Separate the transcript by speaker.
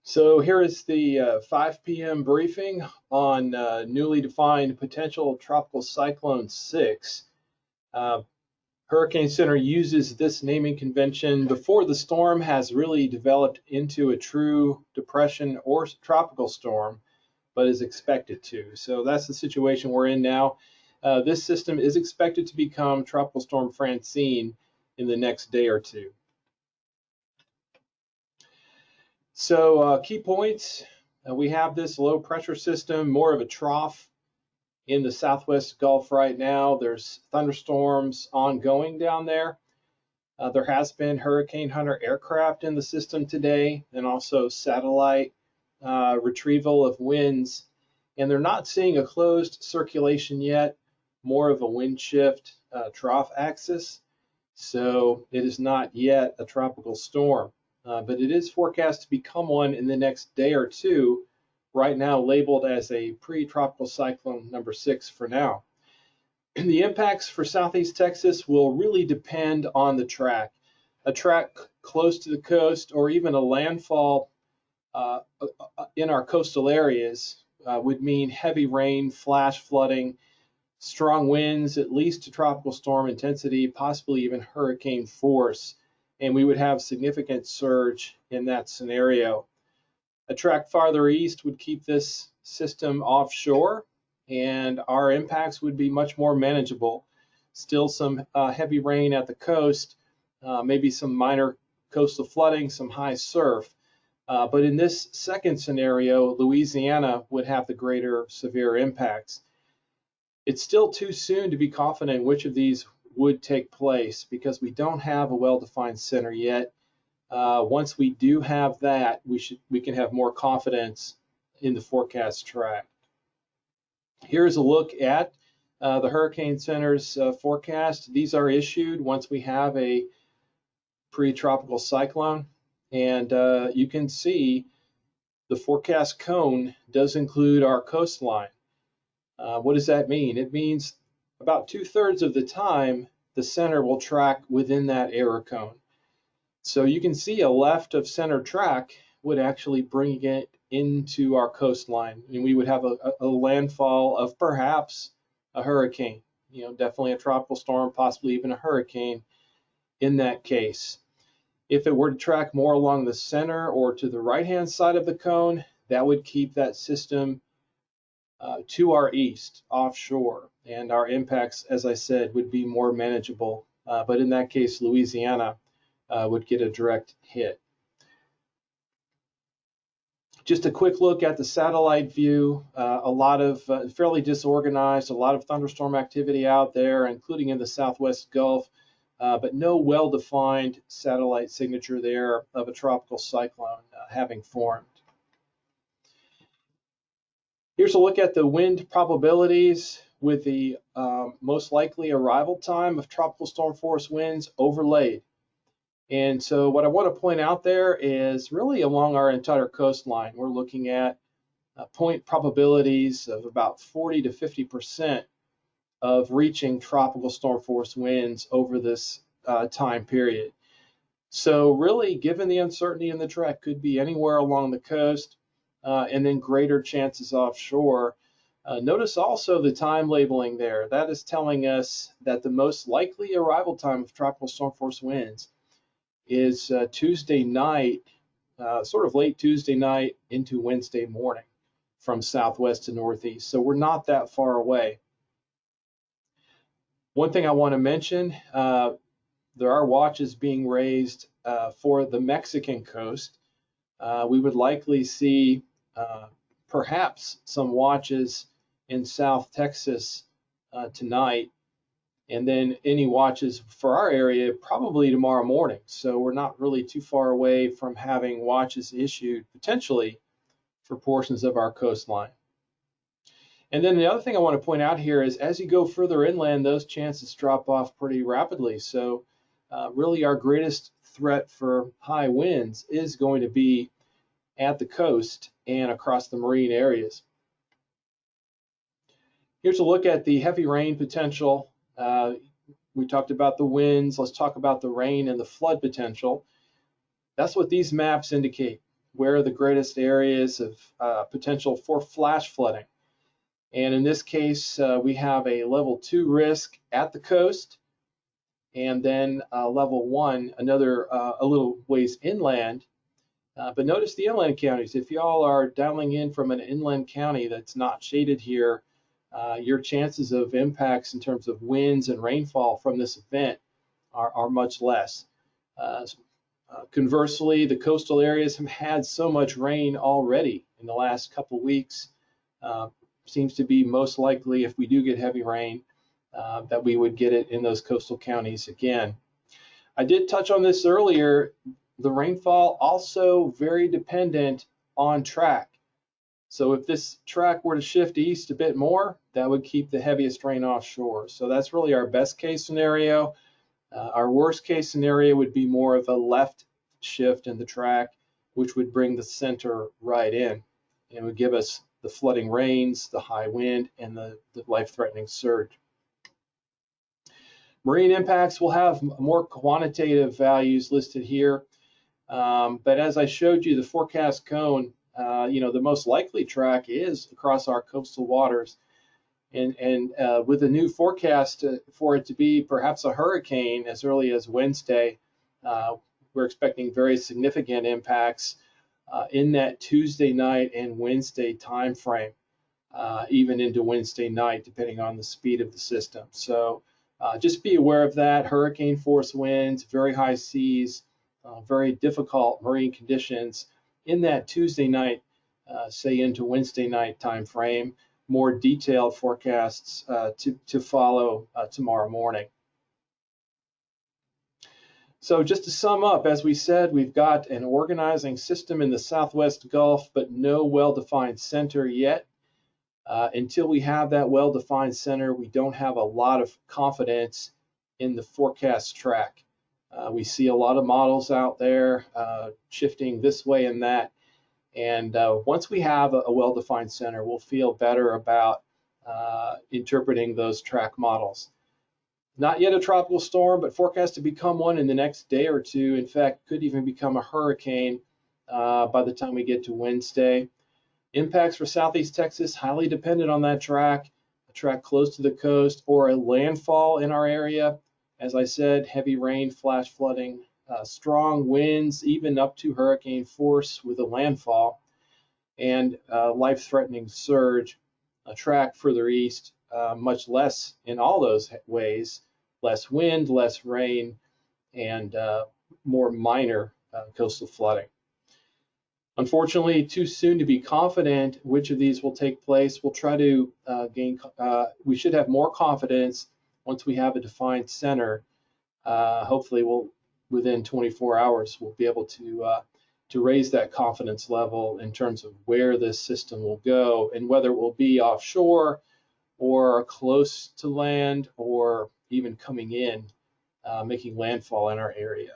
Speaker 1: So here is the 5 p.m. briefing on newly defined potential tropical cyclone 6. Hurricane Center uses this naming convention before the storm has really developed into a true depression or tropical storm, but is expected to. So that's the situation we're in now. This system is expected to become Tropical Storm Francine in the next day or two. So key points, we have this low pressure system, more of a trough in the southwest Gulf right now. There's thunderstorms ongoing down there. There has been Hurricane Hunter aircraft in the system today, and also satellite retrieval of winds. And they're not seeing a closed circulation yet, more of a wind shift trough axis. So it is not yet a tropical storm. But it is forecast to become one in the next day or two, right now labeled as a pre-tropical cyclone number 6 for now. And the impacts for southeast Texas will really depend on the track. A track close to the coast or even a landfall in our coastal areas would mean heavy rain, flash flooding, strong winds, at least to tropical storm intensity, possibly even hurricane force. And we would have significant surge in that scenario. A track farther east would keep this system offshore, and our impacts would be much more manageable. Still some heavy rain at the coast, maybe some minor coastal flooding, some high surf. But in this second scenario, Louisiana would have the greater severe impacts. It's still too soon to be confident which of these would take place because we don't have a well-defined center yet. Once we do have that, we can have more confidence in the forecast track. Here's a look at the Hurricane Center's forecast. These are issued once we have a pre-tropical cyclone, and you can see the forecast cone does include our coastline. What does that mean? It means about 2/3 of the time, the center will track within that error cone. So you can see a left of center track would actually bring it into our coastline, and we would have a landfall of perhaps a hurricane, definitely a tropical storm, possibly even a hurricane in that case. If it were to track more along the center or to the right-hand side of the cone, that would keep that system to our east, offshore, and our impacts, as I said, would be more manageable. But in that case, Louisiana would get a direct hit. Just a quick look at the satellite view. A lot of fairly disorganized, a lot of thunderstorm activity out there, including in the southwest Gulf, but no well-defined satellite signature there of a tropical cyclone having formed. Here's a look at the wind probabilities with the most likely arrival time of tropical storm force winds overlaid. And so what I want to point out there is really along our entire coastline, we're looking at point probabilities of about 40 to 50% of reaching tropical storm force winds over this time period. So really, given the uncertainty in the track, could be anywhere along the coast, and then greater chances offshore. Notice also the time labeling there. That is telling us that the most likely arrival time of tropical storm force winds is Tuesday night, sort of late Tuesday night into Wednesday morning from southwest to northeast. So we're not that far away. One thing I want to mention, there are watches being raised for the Mexican coast. We would likely see perhaps some watches in South Texas tonight, and then any watches for our area probably tomorrow morning. So we're not really too far away from having watches issued potentially for portions of our coastline. And then the other thing I want to point out here is as you go further inland, those chances drop off pretty rapidly. So really our greatest threat for high winds is going to be at the coast and across the marine areas. Here's a look at the heavy rain potential. We talked about the winds. Let's talk about the rain and the flood potential. That's what these maps indicate. where are the greatest areas of potential for flash flooding. And in this case, we have a level 2 risk at the coast, and then level 1, another a little ways inland. But notice the inland counties. If y'all are dialing in from an inland county that's not shaded here, your chances of impacts in terms of winds and rainfall from this event are much less. Conversely, the coastal areas have had so much rain already in the last couple weeks. Seems to be most likely, if we do get heavy rain, that we would get it in those coastal counties again. I did touch on this earlier. The rainfall also very dependent on track. So if this track were to shift east a bit more, that would keep the heaviest rain offshore. So that's really our best case scenario. Our worst case scenario would be more of a left shift in the track, which would bring the center right in and would give us the flooding rains, the high wind, and the life-threatening surge. Marine impacts will have more quantitative values listed here. But as I showed you, the forecast cone, the most likely track is across our coastal waters. And with a new forecast for it to be perhaps a hurricane as early as Wednesday, we're expecting very significant impacts in that Tuesday night and Wednesday time frame, even into Wednesday night, depending on the speed of the system. So just be aware of that. Hurricane force winds, very high seas, very difficult marine conditions in that Tuesday night, say into Wednesday night time frame. More detailed forecasts to follow tomorrow morning. So just to sum up, as we said, we've got an organizing system in the Southwest Gulf, but no well-defined center yet. Until we have that well-defined center, we don't have a lot of confidence in the forecast track. We see a lot of models out there shifting this way and that. And once we have a well-defined center, we'll feel better about interpreting those track models. Not yet a tropical storm, but forecast to become one in the next day or two. In fact, could even become a hurricane by the time we get to Wednesday. Impacts for Southeast Texas, highly dependent on that track, a track close to the coast, or a landfall in our area. As I said, heavy rain, flash flooding, strong winds, even up to hurricane force with a landfall, and life-threatening surge, a track further east, much less in all those ways, less wind, less rain, and more minor coastal flooding. Unfortunately, too soon to be confident which of these will take place. We'll try to we should have more confidence once we have a defined center. Hopefully, within 24 hours, we'll be able to raise that confidence level in terms of where this system will go and whether it will be offshore or close to land or even coming in, making landfall in our area.